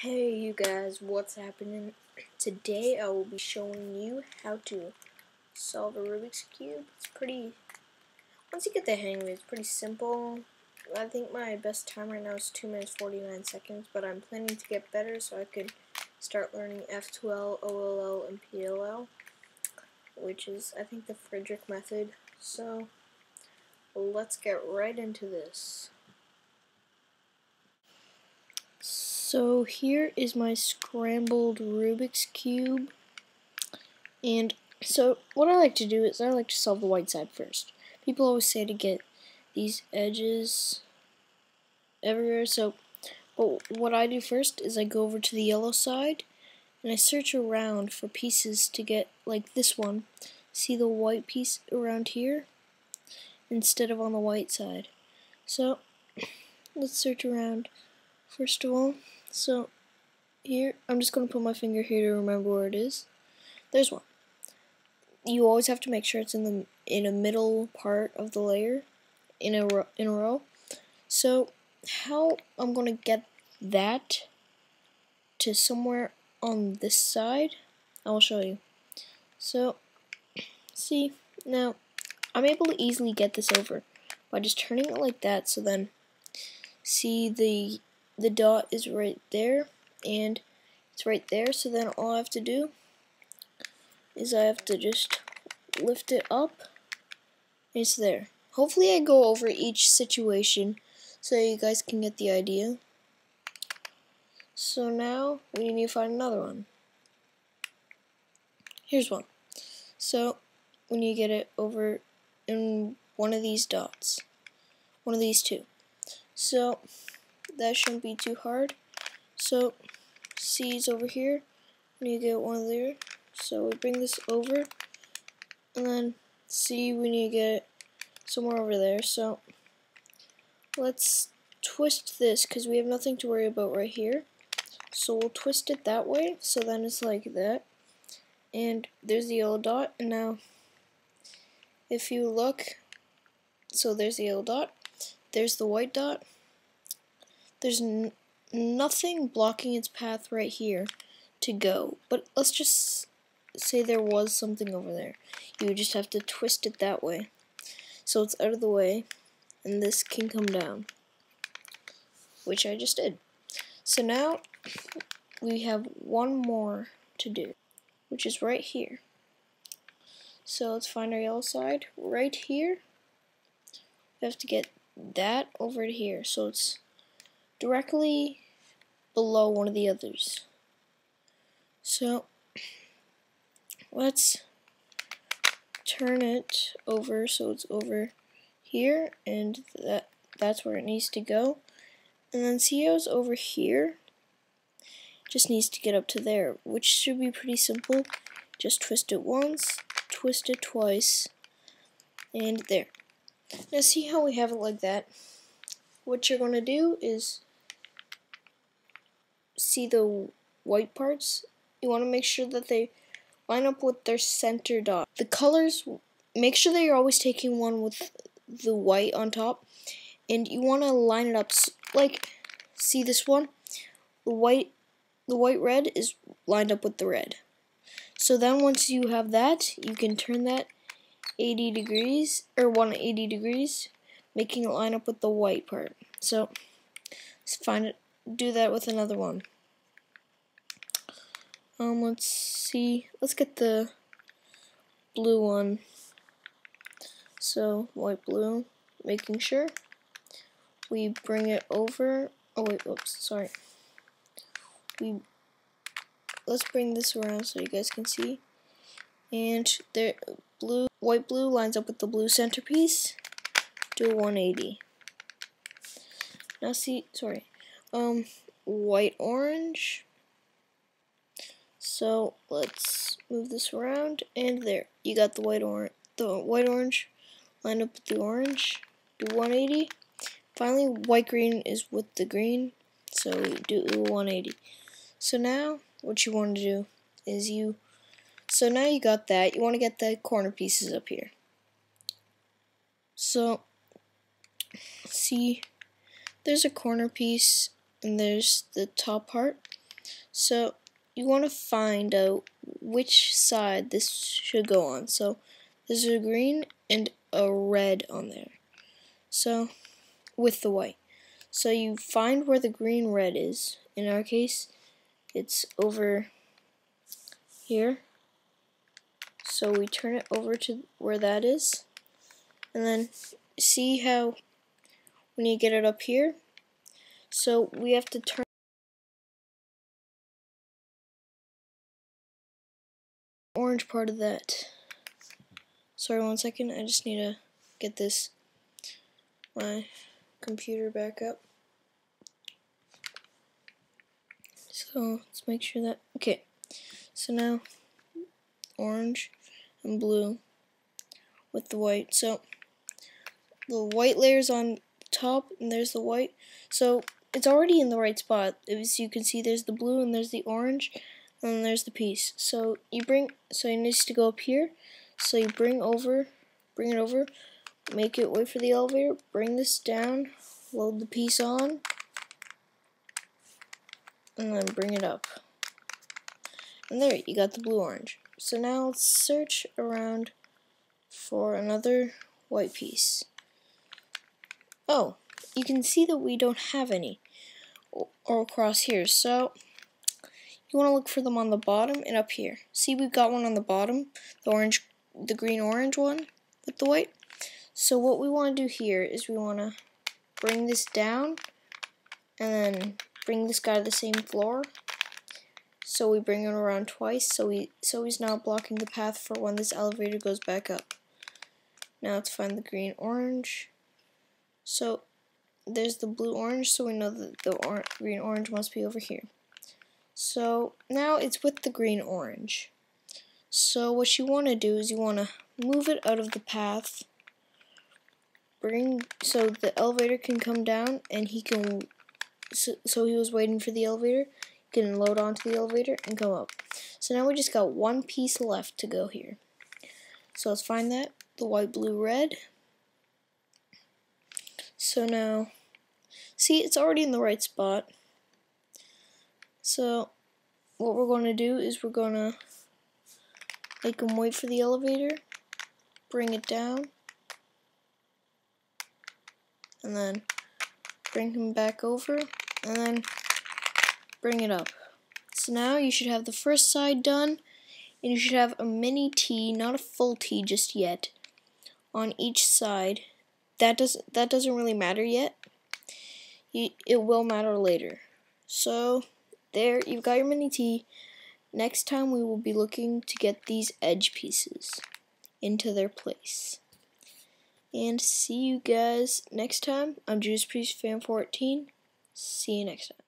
Hey you guys, what's happening? Today I will be showing you how to solve a Rubik's Cube. Once you get the hang of it, it's pretty simple. I think my best time right now is 2 minutes 49 seconds, but I'm planning to get better so I could start learning F2L, OLL, and PLL, which is, I think, the Friedrich method. So, let's get right into this. So here is my scrambled Rubik's Cube, and so what I like to do is I like to solve the white side first. People always say to get these edges everywhere, but what I do first is I go over to the yellow side and I search around for pieces to get like this one. See the white piece around here instead of on the white side. So let's search around first of all. So here, I'm just going to put my finger here to remember where it is. There's one. You always have to make sure it's in a middle part of the layer, in a row. So how I'm going to get that to somewhere on this side, I will show you. So see, now I'm able to easily get this over by just turning it like that. So then see the dot is right there and it's right there, so then all I have to do is I have to just lift it up and it's there. Hopefully I go over each situation so you guys can get the idea. So now we need to find another one. Here's one. So we need to get it over in one of these dots. One of these two. So that shouldn't be too hard. So C is over here. We need to get one there. So we bring this over, and then C, we need to get it somewhere over there. So let's twist this because we have nothing to worry about right here. So we'll twist it that way, so then it's like that. And there's the yellow dot, and now if you look, so there's the yellow dot, there's the white dot. There's nothing blocking its path right here to go, but let's just say there was something over there. You would just have to twist it that way so it's out of the way and this can come down, which I just did. So now we have one more to do, which is right here. So let's find our yellow side. Right here we have to get that over to here so it's directly below one of the others. So let's turn it over so it's over here, and that's where it needs to go. And then see how it's over here? Just needs to get up to there, which should be pretty simple. Just twist it once, twist it twice, and there. Now see how we have it like that? What you're going to do is see the white parts. You want to make sure that they line up with their center dot. The colors, make sure that you're always taking one with the white on top, and you want to line it up like, see this one? The white red is lined up with the red. So then once you have that, you can turn that 80 degrees or 180 degrees, making it line up with the white part. So let's do that with another one. Let's see. Let's get the blue one. So white, blue, making sure we bring it over. Oh wait, oops, sorry. Let's bring this around so you guys can see. And there, white, blue lines up with the blue centerpiece. Do a 180. Now see, sorry. White, orange. So let's move this around, and there, you got the white orange line up with the orange. Do 180. Finally, white green is with the green, so we do 180. So now what you want to do is so now you got that. You want to get the corner pieces up here. So see, there's a corner piece and there's the top part. So you want to find out which side this should go on. So there's a green and a red on there. So with the white. So you find where the green red is. In our case, it's over here. So we turn it over to where that is. And then see how when you get it up here, so we have to turn the orange part of that. Sorry, 1 second, I just need to get my computer back up. So let's make sure that, okay, so now orange and blue with the white. So the white layer's on top and there's the white. So it's already in the right spot. As you can see, there's the blue and there's the orange and then there's the piece. So it needs to go up here. So you bring it over, make it wait for the elevator, bring this down, load the piece on, and then bring it up. And there, you got the blue-orange. So now let's search around for another white piece. Oh, you can see that we don't have any or across here. So you want to look for them on the bottom and up here. See, we've got one on the bottom, the green-orange one with the white. So what we want to do here is we want to bring this down and then bring this guy to the same floor. So we bring it around twice, so he's now blocking the path for when this elevator goes back up. Now let's find the green-orange. So there's the blue-orange, so we know that the green-orange must be over here. So now it's with the green-orange. So what you want to do is you want to move it out of the path, so the elevator can come down, and he can. So he was waiting for the elevator. He can load onto the elevator and come up. So now we just got one piece left to go here. So let's find that, the white, blue, red. So now, see, it's already in the right spot. So what we're going to do is we're going to make him wait for the elevator, bring it down, and then bring him back over, and then bring it up. So now you should have the first side done, and you should have a mini T, not a full T just yet, on each side. That doesn't really matter yet. It will matter later. So there, you've got your mini T. Next time we will be looking to get these edge pieces into their place. And see you guys next time. I'm Judas Priest Fan 14. See you next time.